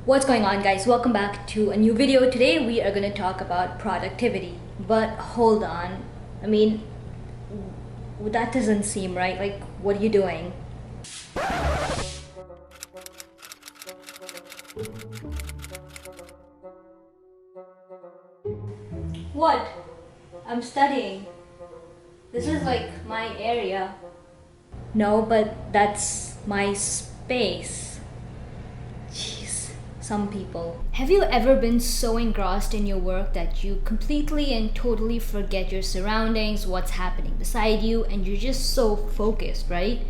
What's going on, guys? Welcome back to a new video. Today we are going to talk about productivity. But hold on. I mean, that doesn't seem right. Like, what are you doing? What? I'm studying. This is like my area. No, but that's my space. Jeez, some people. Have you ever been so engrossed in your work that you completely and totally forget your surroundings, what's happening beside you, and you're just so focused, right?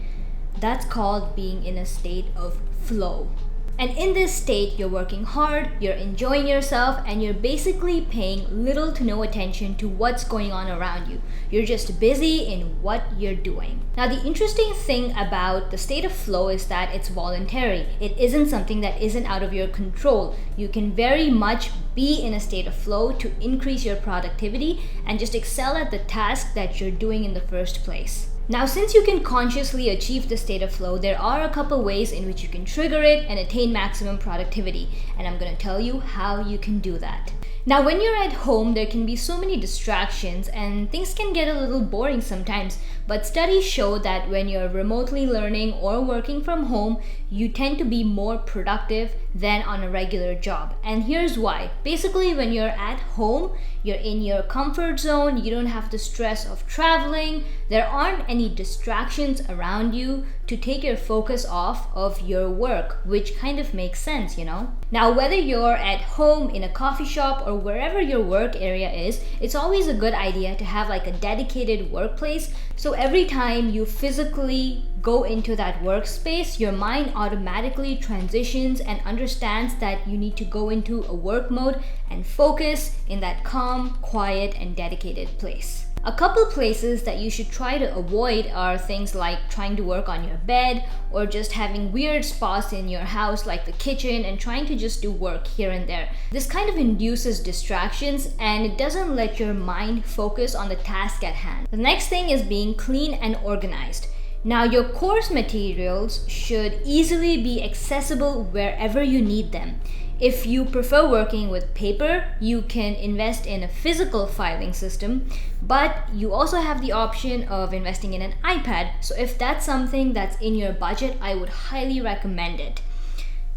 That's called being in a state of flow. And in this state, you're working hard, you're enjoying yourself, and you're basically paying little to no attention to what's going on around you. You're just busy in what you're doing. Now, the interesting thing about the state of flow is that it's voluntary. It isn't something that isn't out of your control. You can very much be in a state of flow to increase your productivity and just excel at the task that you're doing in the first place. Now, since you can consciously achieve the state of flow, there are a couple ways in which you can trigger it and attain maximum productivity, and I'm going to tell you how you can do that. Now, when you're at home, there can be so many distractions and things can get a little boring sometimes, but studies show that when you're remotely learning or working from home, you tend to be more productive than on a regular job. And here's why. Basically, when you're at home, you're in your comfort zone, you don't have the stress of traveling, there aren't any distractions around you to take your focus off of your work, which kind of makes sense, you know? Now, whether you're at home, in a coffee shop, or wherever your work area is, it's always a good idea to have like a dedicated workplace. So every time you physically go into that workspace, your mind automatically transitions and understands that you need to go into a work mode and focus in that calm, quiet, and dedicated place. A couple places that you should try to avoid are things like trying to work on your bed or just having weird spots in your house like the kitchen and trying to just do work here and there. This kind of induces distractions and it doesn't let your mind focus on the task at hand. The next thing is being clean and organized. Now, your course materials should easily be accessible wherever you need them. If you prefer working with paper, you can invest in a physical filing system, but you also have the option of investing in an iPad. So if that's something that's in your budget, I would highly recommend it.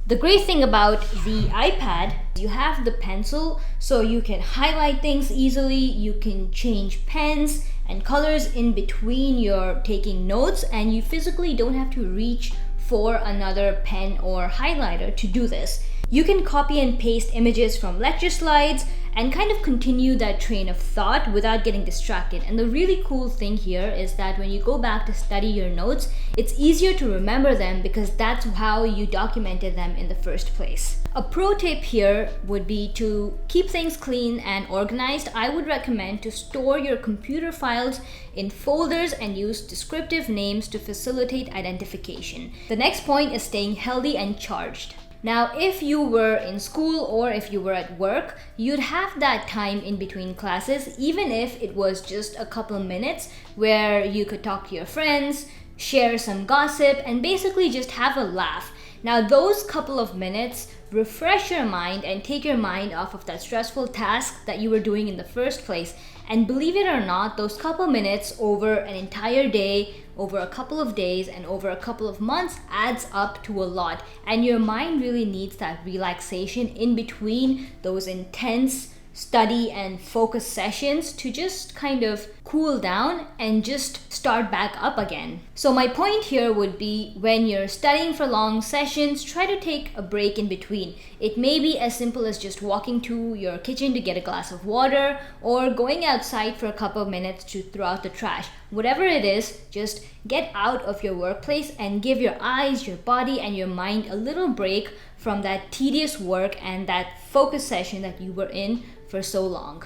The great thing about the iPad, you have the pencil, so you can highlight things easily, you can change pens and colors in between your taking notes, and you physically don't have to reach for another pen or highlighter to do this. You can copy and paste images from lecture slides and kind of continue that train of thought without getting distracted. And the really cool thing here is that when you go back to study your notes, it's easier to remember them because that's how you documented them in the first place. A pro tip here would be to keep things clean and organized. I would recommend to store your computer files in folders and use descriptive names to facilitate identification. The next point is staying healthy and charged. Now, if you were in school or if you were at work, you'd have that time in between classes, even if it was just a couple of minutes where you could talk to your friends, share some gossip, and basically just have a laugh. Now, those couple of minutes refresh your mind and take your mind off of that stressful task that you were doing in the first place. And believe it or not, those couple minutes over an entire day, over a couple of days, and over a couple of months adds up to a lot. And your mind really needs that relaxation in between those intense study and focus sessions to just kind of cool down and just start back up again. So my point here would be when you're studying for long sessions, try to take a break in between. It may be as simple as just walking to your kitchen to get a glass of water or going outside for a couple of minutes to throw out the trash. Whatever it is, just get out of your workplace and give your eyes, your body, and your mind a little break from that tedious work and that focus session that you were in for so long.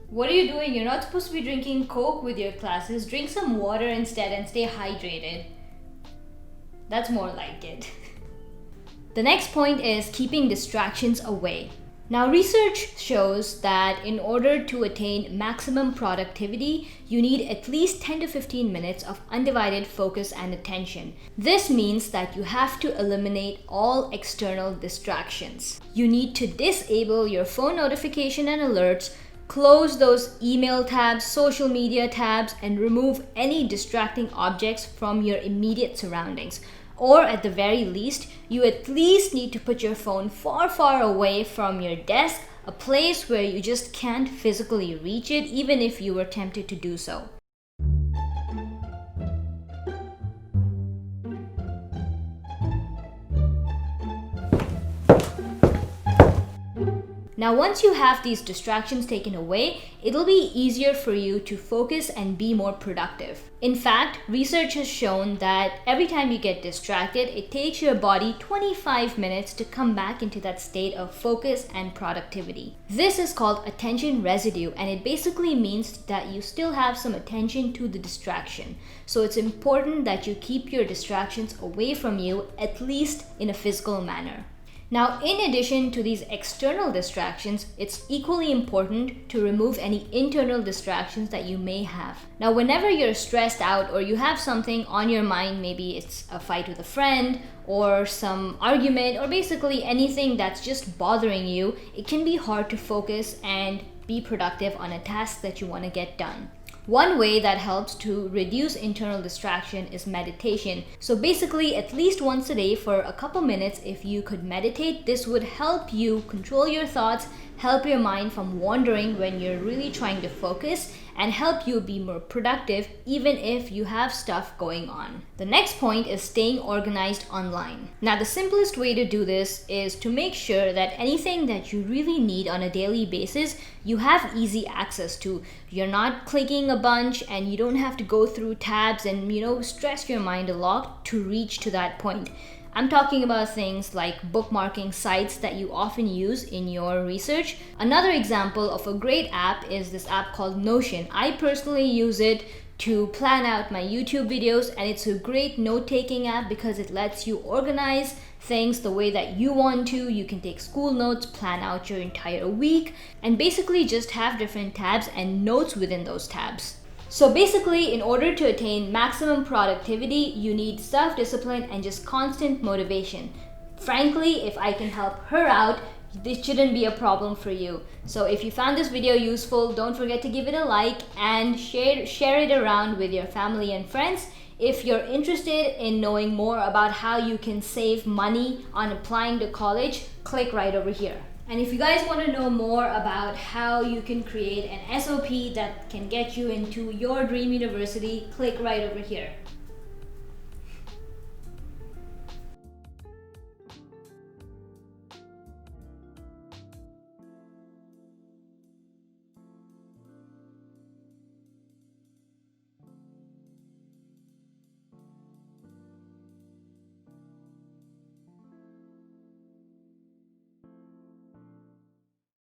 What are you doing? You're not supposed to be drinking Coke with your classes. Drink some water instead and stay hydrated. That's more like it. The next point is keeping distractions away. Now, research shows that in order to attain maximum productivity, you need at least 10 to 15 minutes of undivided focus and attention. This means that you have to eliminate all external distractions. You need to disable your phone notification and alerts, close those email tabs, social media tabs, and remove any distracting objects from your immediate surroundings. Or at the very least, you at least need to put your phone far, far away from your desk, a place where you just can't physically reach it, even if you were tempted to do so. Now, once you have these distractions taken away, it'll be easier for you to focus and be more productive. In fact, research has shown that every time you get distracted, it takes your body 25 minutes to come back into that state of focus and productivity. This is called attention residue, and it basically means that you still have some attention to the distraction. So it's important that you keep your distractions away from you, at least in a physical manner. Now, in addition to these external distractions, it's equally important to remove any internal distractions that you may have. Now, whenever you're stressed out or you have something on your mind, maybe it's a fight with a friend or some argument or basically anything that's just bothering you, it can be hard to focus and be productive on a task that you want to get done. One way that helps to reduce internal distraction is meditation. So basically, at least once a day for a couple minutes, if you could meditate, this would help you control your thoughts, help your mind from wandering when you're really trying to focus, and help you be more productive even if you have stuff going on. The next point is staying organized online. Now, the simplest way to do this is to make sure that anything that you really need on a daily basis, you have easy access to. You're not clicking a bunch and you don't have to go through tabs and, stress your mind a lot to reach to that point. I'm talking about things like bookmarking sites that you often use in your research. Another example of a great app is this app called Notion. I personally use it to plan out my YouTube videos, and it's a great note-taking app because it lets you organize things the way that you want to. You can take school notes, plan out your entire week, and basically just have different tabs and notes within those tabs. So basically, in order to attain maximum productivity, you need self-discipline and just constant motivation. Frankly, if I can help her out, this shouldn't be a problem for you. So if you found this video useful, don't forget to give it a like and share it around with your family and friends. If you're interested in knowing more about how you can save money on applying to college, click right over here. And if you guys want to know more about how you can create an SOP that can get you into your dream university, click right over here.